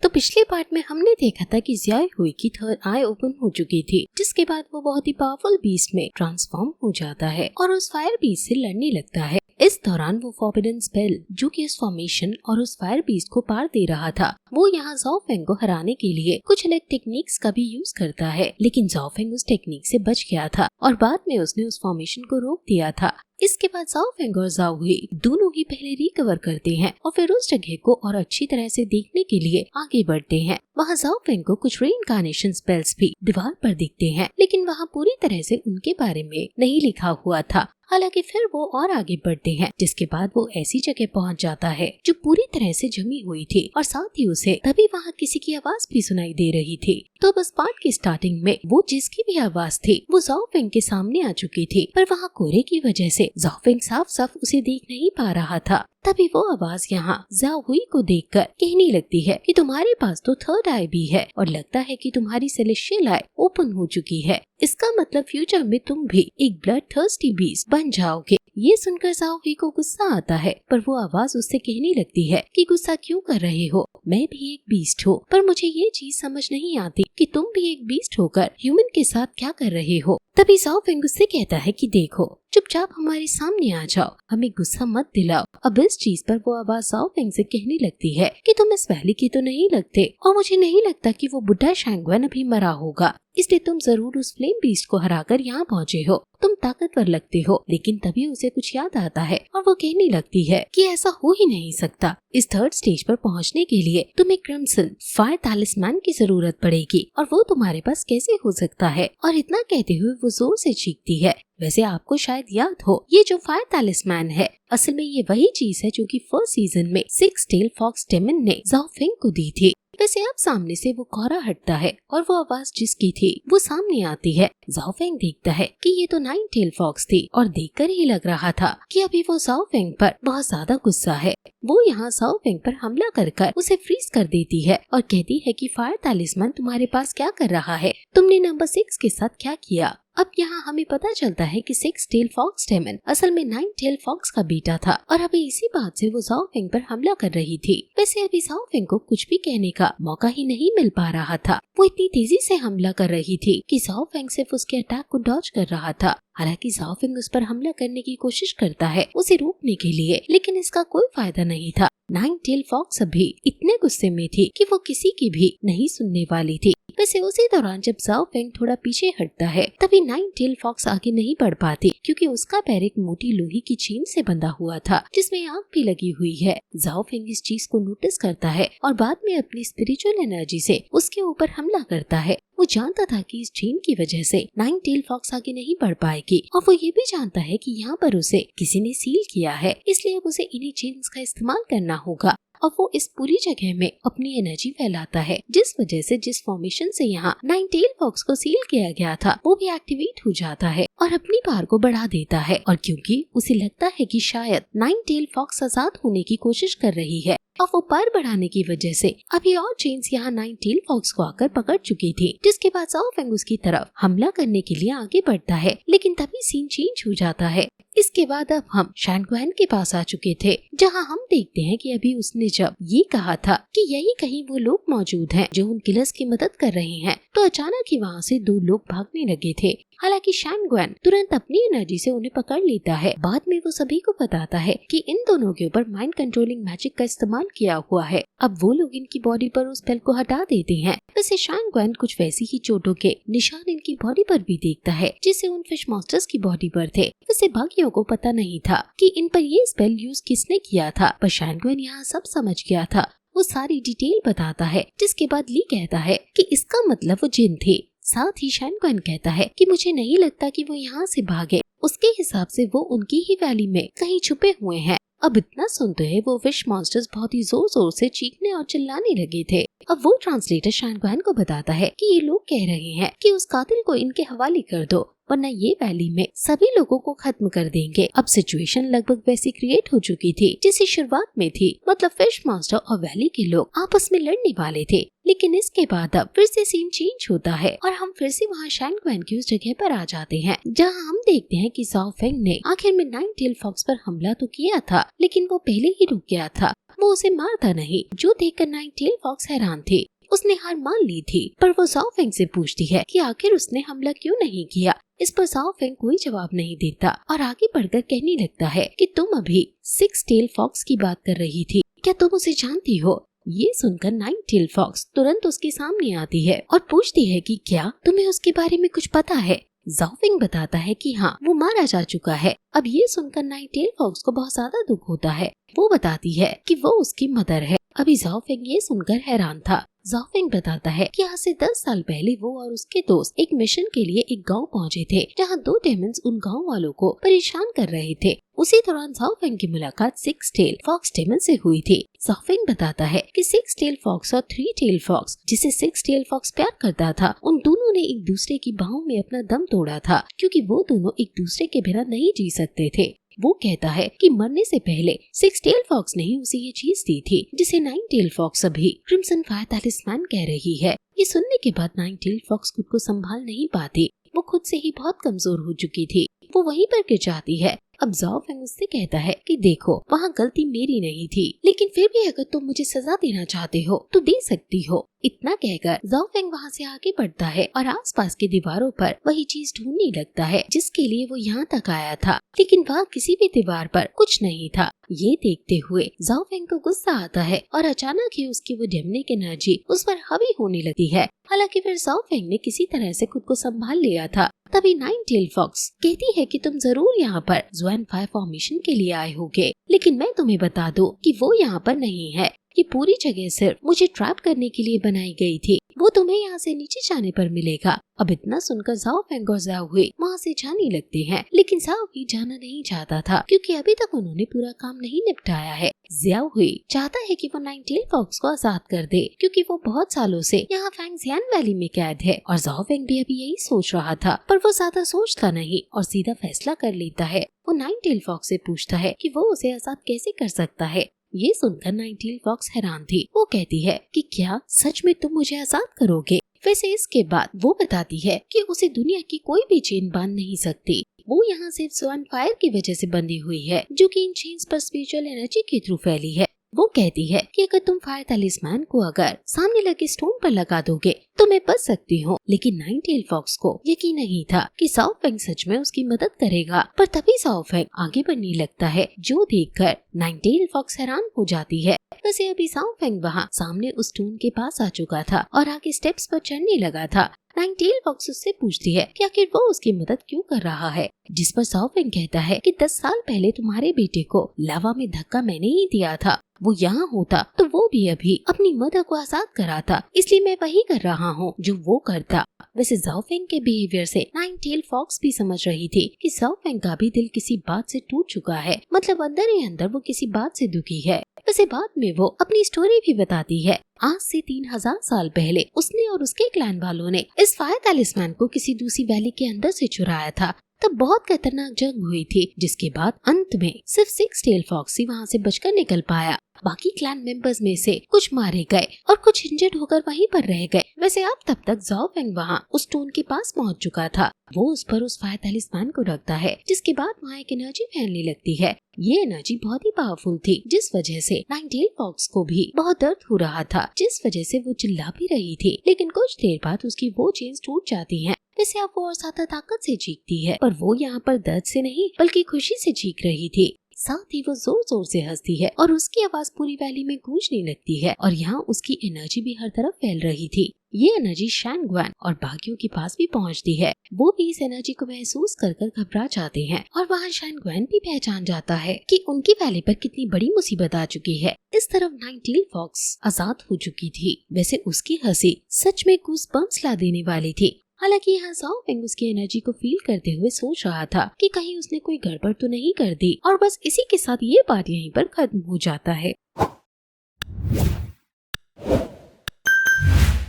तो पिछले पार्ट में हमने देखा था कि ज़ियाओ हुई की थर्ड आई ओपन हो चुकी थी, जिसके बाद वो बहुत ही पावरफुल बीस्ट में ट्रांसफॉर्म हो जाता है और उस फायर बीस्ट से लड़ने लगता है। इस दौरान वो फॉरबिडन स्पेल जो कि उस फॉर्मेशन और उस फायर बीस्ट को पार दे रहा था, वो यहाँ ज़ाओ फेंग को हराने के लिए कुछ अलग टेक्निक्स का भी यूज करता है, लेकिन ज़ाओ फेंग उस टेक्निक से बच गया था और बाद में उसने उस फॉर्मेशन को रोक दिया था। इसके बाद ज़ाओ फेंग और ज़ाओ हुई दोनों ही पहले रिकवर करते हैं और फिर उस जगह को और अच्छी तरह से देखने के लिए आगे बढ़ते हैं। वहाँ ज़ाओ फेंग को कुछ रीइंकार्नेशन स्पेल्स भी दीवार पर दिखते हैं, लेकिन वहाँ पूरी तरह से उनके बारे में नहीं लिखा हुआ था। हालांकि फिर वो और आगे बढ़ते हैं, जिसके बाद वो ऐसी जगह पहुंच जाता है जो पूरी तरह से जमी हुई थी और साथ ही उसे तभी वहाँ किसी की आवाज भी सुनाई दे रही थी। तो बस पार्ट की स्टार्टिंग में वो जिसकी भी आवाज थी वो ज़ाओ फेंग के सामने आ चुकी थी, पर वहाँ कोहरे की वजह से ज़ाओ फेंग साफ साफ उसे देख नहीं पा रहा था। तभी वो आवाज यहाँ ज़ाओ हुई को देखकर कहने लगती है कि तुम्हारे पास तो थर्ड आई भी है और लगता है कि तुम्हारी सेलेस्टियल आई ओपन हो चुकी है। इसका मतलब फ्यूचर में तुम भी एक ब्लड थर्स्टी बीस्ट बन जाओगे। ये सुनकर ज़ाओ हुई को गुस्सा आता है, पर वो आवाज उससे कहने लगती है कि गुस्सा क्यों कर रहे हो, मैं भी एक बीस्ट हूँ, पर मुझे ये चीज समझ नहीं आती कि तुम भी एक बीस्ट होकर ह्यूमन के साथ क्या कर रहे हो। तभी ज़ाओ फेंग उससे कहता है कि देखो, चुपचाप हमारे सामने आ जाओ, हमें गुस्सा मत दिलाओ। अब इस चीज पर वो आवाज ज़ाओ फेंग से कहने लगती है कि तुम इस वैली के तो नहीं लगते और मुझे नहीं लगता कि वो बुढ़ा शैंगवेन अभी मरा होगा, इसलिए तुम जरूर उस फ्लेम बीस्ट को हराकर यहाँ पहुँचे हो। तुम ताकतवर लगते हो। लेकिन तभी उसे कुछ याद आता है और वो कहने लगती है कि ऐसा हो ही नहीं सकता। इस थर्ड स्टेज पर पहुँचने के लिए तुम्हें क्रिम्सन फायर तालिस्मैन की जरूरत पड़ेगी और वो तुम्हारे पास कैसे हो सकता है। और इतना कहते हुए वो जोर से चीखती है। वैसे आपको शायद याद हो, ये जो फायर तालिस्मैन है असल में ये वही चीज है जो कि फर्स्ट सीजन में सिक्स टेल फॉक्स डेमन ने ज़ाओ फेंग को दी थी। वैसे अब सामने से वो कोहरा हटता है और वो आवाज जिसकी थी वो सामने आती है। ज़ाओ फेंग देखता है कि ये तो नाइन टेल फॉक्स थी और देखकर ही लग रहा था कि अभी वो ज़ाओ फेंग पर बहुत ज्यादा गुस्सा है। वो यहाँ ज़ाओ फेंग पर हमला कर उसे फ्रीज कर देती है और कहती है कि फायर तालिस्मैन तुम्हारे पास क्या कर रहा है, तुमने नंबर 6 के साथ क्या किया। अब यहाँ हमें पता चलता है कि सिक्स टेल फॉक्स डेमन असल में नाइन टेल फॉक्स का बेटा था और अभी इसी बात से वो ज़ाओ फेंग पर हमला कर रही थी। वैसे अभी ज़ाओ फेंग को कुछ भी कहने का मौका ही नहीं मिल पा रहा था। वो इतनी तेजी से हमला कर रही थी कि ज़ाओ फेंग सिर्फ उसके अटैक को डॉज कर रहा था। हालांकि ज़ाओ फेंग उस पर हमला करने की कोशिश करता है उसे रोकने के लिए, लेकिन इसका कोई फायदा नहीं था। नाइन टेल फॉक्स अभी इतने गुस्से में थी कि वो किसी की भी नहीं सुनने वाली थी। वैसे उसी दौरान जब ज़ाओ फेंग थोड़ा पीछे हटता है तभी नाइन टेल फॉक्स आगे नहीं बढ़ पाती क्योंकि उसका पैर एक मोटी लोहे की चेन से बंधा हुआ था जिसमें आग भी लगी हुई है। ज़ाओ फेंग इस चीज को नोटिस करता है और बाद में अपनी स्पिरिचुअल एनर्जी से उसके ऊपर हमला करता है। वो जानता था कि इस चेन की वजह से नाइन टेल फॉक्स आगे नहीं बढ़ पाएगी और वो ये भी जानता है कि यहाँ पर उसे किसी ने सील किया है, इसलिए अब उसे इन्हीं चेन्स का इस्तेमाल करना होगा। और वो इस पूरी जगह में अपनी एनर्जी फैलाता है, जिस वजह से जिस फॉर्मेशन से यहाँ नाइन टेल फॉक्स को सील किया गया था वो भी एक्टिवेट हो जाता है और अपनी पावर को बढ़ा देता है। और क्योंकि उसे लगता है कि शायद नाइन टेल फॉक्स आजाद होने की कोशिश कर रही है और वो पावर बढ़ाने की वजह से अभी और चेन्स यहाँ नाइन टेल फॉक्स को आकर पकड़ चुकी थी, जिसके बाद ज़ाओ फेंग उसकी तरफ हमला करने के लिए आगे बढ़ता है। लेकिन तभी सीन चेंज हो जाता है। इसके बाद अब हम शैंगवेन के पास आ चुके थे, जहां हम देखते हैं कि अभी उसने जब ये कहा था कि यही कहीं वो लोग मौजूद हैं जो उन किलर्स की मदद कर रहे हैं, तो अचानक ही वहाँ से 2 लोग भागने लगे थे। हालांकि शैंगवेन तुरंत अपनी एनर्जी से उन्हें पकड़ लेता है। बाद में वो सभी को बताता है कि इन दोनों के ऊपर माइंड कंट्रोलिंग मैजिक का इस्तेमाल किया हुआ है। अब वो लोग इनकी बॉडी पर उस स्पेल को हटा देते हैं। वैसे शैंगवेन कुछ वैसी ही चोटों के निशान इनकी बॉडी पर भी देखता है जिसे उन फिश मॉन्स्टर्स की बॉडी पर थे। वैसे बाकियों को पता नहीं था कि इन पर ये स्पेल यूज किसने किया था, पर शैंगवेन यहाँ सब समझ गया था। वो सारी डिटेल बताता है, जिसके बाद ली कहता है कि इसका मतलब वो जिन थे। साथ ही शैंगवेन कहता है कि मुझे नहीं लगता कि वो यहाँ से भागे, उसके हिसाब से वो उनकी ही वैली में कहीं छुपे हुए हैं। अब इतना सुनते हैं वो फिश मॉन्स्टर्स बहुत ही जोर जोर से चीखने और चिल्लाने लगे थे। अब वो ट्रांसलेटर शैंगवेन को बताता है कि ये लोग कह रहे हैं कि उस कातिल को इनके हवाले कर दो, वरना ये वैली में सभी लोगों को खत्म कर देंगे। अब सिचुएशन लगभग वैसी क्रिएट हो चुकी थी जैसी शुरुआत में थी, मतलब फिश मॉन्स्टर और वैली के लोग आपस में लड़ने वाले थे। लेकिन इसके बाद अब फिर से सीन चेंज होता है और हम फिर से वहाँ शैंगवेन की उस जगह पर आ जाते हैं, जहाँ हम देखते हैं कि ज़ाओ फेंग ने आखिर में नाइन टेल फॉक्स पर हमला तो किया था, लेकिन वो पहले ही रुक गया था। वो उसे मारता नहीं, जो देखकर नाइनटेल फॉक्स हैरान थी। उसने हार मान ली थी, पर वो ज़ाओ फेंग से पूछती है कि आखिर उसने हमला क्यों नहीं किया। इस पर ज़ाओ फेंग कोई जवाब नहीं देता और आगे बढ़कर कहने लगता है कि तुम अभी सिक्स टेल फॉक्स की बात कर रही थी, क्या तुम उसे जानती हो? ये सुनकर नाइनटेल फॉक्स तुरंत उसके सामने आती है और पूछती है कि क्या तुम्हें उसके बारे में कुछ पता है? ज़ाओ फेंग बताता है कि हाँ, वो मारा जा चुका है। अब ये सुनकर नाइनटेल फॉक्स को बहुत ज्यादा दुख होता है। वो बताती है कि वो उसकी मदर है। अभी ज़ाओ फेंग ये सुनकर हैरान था। ज़ाओ फेंग बताता है कि आज से 10 साल पहले वो और उसके दोस्त एक मिशन के लिए एक गांव पहुंचे थे, जहां 2 डेमन्स उन गांव वालों को परेशान कर रहे थे। उसी दौरान ज़ाओ फेंग की मुलाकात सिक्स टेल फॉक्स डेमन से हुई थी। ज़ाओ फेंग बताता है कि सिक्स टेल फॉक्स और 3 टेल फॉक्स, जिसे सिक्स टेल फॉक्स प्यार करता था, उन दोनों ने एक दूसरे की बाहों में अपना दम तोड़ा था, क्योंकि वो दोनों एक दूसरे के बिना नहीं जी सकते थे। वो कहता है कि मरने से पहले सिक्स टेल फॉक्स ने ही उसे ये चीज दी थी, जिसे नाइन टेल फॉक्स अभी क्रिम्सन फायर टैलिस्मैन कह रही है। ये सुनने के बाद नाइन टेल फॉक्स खुद को संभाल नहीं पाती। वो खुद से ही बहुत कमजोर हो चुकी थी। वो वहीं पर गिर जाती है। अब ज़ाओ फेंग उससे कहता है कि देखो, वहाँ गलती मेरी नहीं थी, लेकिन फिर भी अगर तुम मुझे सजा देना चाहते हो तो दे सकती हो। इतना कहकर ज़ाओ फेंग वहाँ से आगे बढ़ता है और आसपास की दीवारों पर वही चीज ढूंढने लगता है जिसके लिए वो यहाँ तक आया था, लेकिन वहाँ किसी भी दीवार पर कुछ नहीं था। ये देखते हुए ज़ाओ फेंग को गुस्सा आता है और अचानक ही उसकी वो डेमनिक एनर्जी उस पर हावी होने लगती है। हालांकि फिर ज़ाओ फेंग ने किसी तरह से खुद को संभाल लिया था। तभी नाइन टेल फॉक्स कहती है कि तुम जरूर यहाँ पर ज़ुआन फायर फॉर्मेशन के लिए आए होगे, लेकिन मैं तुम्हें बता दूं कि वो यहाँ पर नहीं है। ये पूरी जगह सिर्फ मुझे ट्रैप करने के लिए बनाई गई थी। वो तुम्हें यहाँ से नीचे जाने पर मिलेगा। अब इतना सुनकर ज़ाओ फेंग और ज़ाओ हुई वहाँ से जाने लगते हैं, लेकिन ज़ाओ हुई जाना नहीं चाहता था, क्योंकि अभी तक उन्होंने पूरा काम नहीं निपटाया है। ज़ाओ हुई चाहता है कि वो नाइन टेल फॉक्स को आजाद कर दे, क्योंकि वो बहुत सालों से यहाँ फैंगजियान वैली में कैद है। और ज़ाओ फेंग भी अभी यही सोच रहा था, पर वो ज्यादा सोचता नहीं और सीधा फैसला कर लेता है। वो नाइन टेल फॉक्स से पूछता है कि वो उसे आजाद कैसे कर सकता है। ये सुनकर नाइन टेल फॉक्स हैरान थी। वो कहती है कि क्या सच में तुम मुझे आजाद करोगे? वैसे इसके बाद वो बताती है कि उसे दुनिया की कोई भी चेन बांध नहीं सकती। वो यहाँ सिर्फ ज़ुआन फायर की वजह से बंधी हुई है, जो कि इन चेन्स पर स्पिरिचुअल एनर्जी के थ्रू फैली है। वो कहती है कि अगर तुम फायर टैलिस्मैन को अगर सामने लगे स्टोन पर लगा दोगे तो मैं बच सकती हूँ। लेकिन नाइन टेल फॉक्स को यकीन नहीं था कि ज़ाओ फेंग सच में उसकी मदद करेगा। पर तभी ज़ाओ फेंग आगे बढ़ने लगता है, जो देखकर नाइन टेल फॉक्स हैरान हो जाती है। वैसे अभी ज़ाओ फेंग वहाँ सामने उस स्टोन के पास आ चुका था और आगे स्टेप्स पर चढ़ने लगा था। नाइन टेल फॉक्स उससे पूछती है कि आखिर वो उसकी मदद क्यों कर रहा है, जिस पर ज़ाओ फेंग कहता है कि 10 साल पहले तुम्हारे बेटे को लावा में धक्का मैंने ही दिया था। वो यहाँ होता तो वो भी अभी अपनी मदर को आजाद कराता, इसलिए मैं वही कर रहा हूँ जो वो करता। वैसे ज़ाओ फेंग के बिहेवियर से नाइन टेल फॉक्स भी समझ रही थी कि ज़ाओ फेंग का भी दिल किसी बात से टूट चुका है, मतलब अंदर ही अंदर वो किसी बात से दुखी है। वैसे बाद में वो अपनी स्टोरी भी बताती है। आज से 3000 साल पहले उसने और उसके क्लैन वालों ने इस फायर टैलिस्मैन को किसी दूसरी वैली के अंदर से चुराया था। तब बहुत खतरनाक जंग हुई थी, जिसके बाद अंत में सिर्फ सिक्स टेल फॉक्स ही वहाँ से बचकर निकल पाया। बाकी क्लैन मेंबर्स में से कुछ मारे गए और कुछ इंजर्ड होकर वहीं पर रह गए। वैसे अब तब तक ज़ाओ फेंग वहाँ उस स्टोन के पास पहुँच चुका था। वो उस पर उस फायर टैलिस्मैन को रखता है, जिसके बाद वहाँ एक एनर्जी फैलने लगती है। ये एनर्जी बहुत ही पावरफुल थी, जिस वजह से नाइन टेल फॉक्स को भी बहुत दर्द हो रहा था, जिस वजह से वो चिल्ला भी रही थी। लेकिन कुछ देर बाद उसकी वो चेन्स टूट जाती हैं। वैसे अब वो और ज्यादा ताकत से चीखती है, पर वो यहाँ पर दर्द से नहीं बल्कि खुशी से चीख रही थी। साथ ही वो जोर जोर से हंसती है और उसकी आवाज पूरी वैली में गूंजने लगती है और यहाँ उसकी एनर्जी भी हर तरफ फैल रही थी। ये एनर्जी शैनगुआन और बाकियों के पास भी पहुँचती है। वो भी इस एनर्जी को महसूस कर घबरा जाते हैं और वहाँ शैनगुआन भी पहचान जाता है कि उनकी वैली पर कितनी बड़ी मुसीबत आ चुकी है। इस तरफ नाइन टेल फॉक्स आजाद हो चुकी थी। वैसे उसकी हंसी सच में गूज़बम्प्स ला देने वाली थी। हालांकि यहाँ ज़ाओ फेंग उसकी एनर्जी को फील करते हुए सोच रहा था कि कहीं उसने कोई गड़बड़ तो नहीं कर दी। और बस इसी के साथ ये पार्ट यहीं पर खत्म हो जाता है।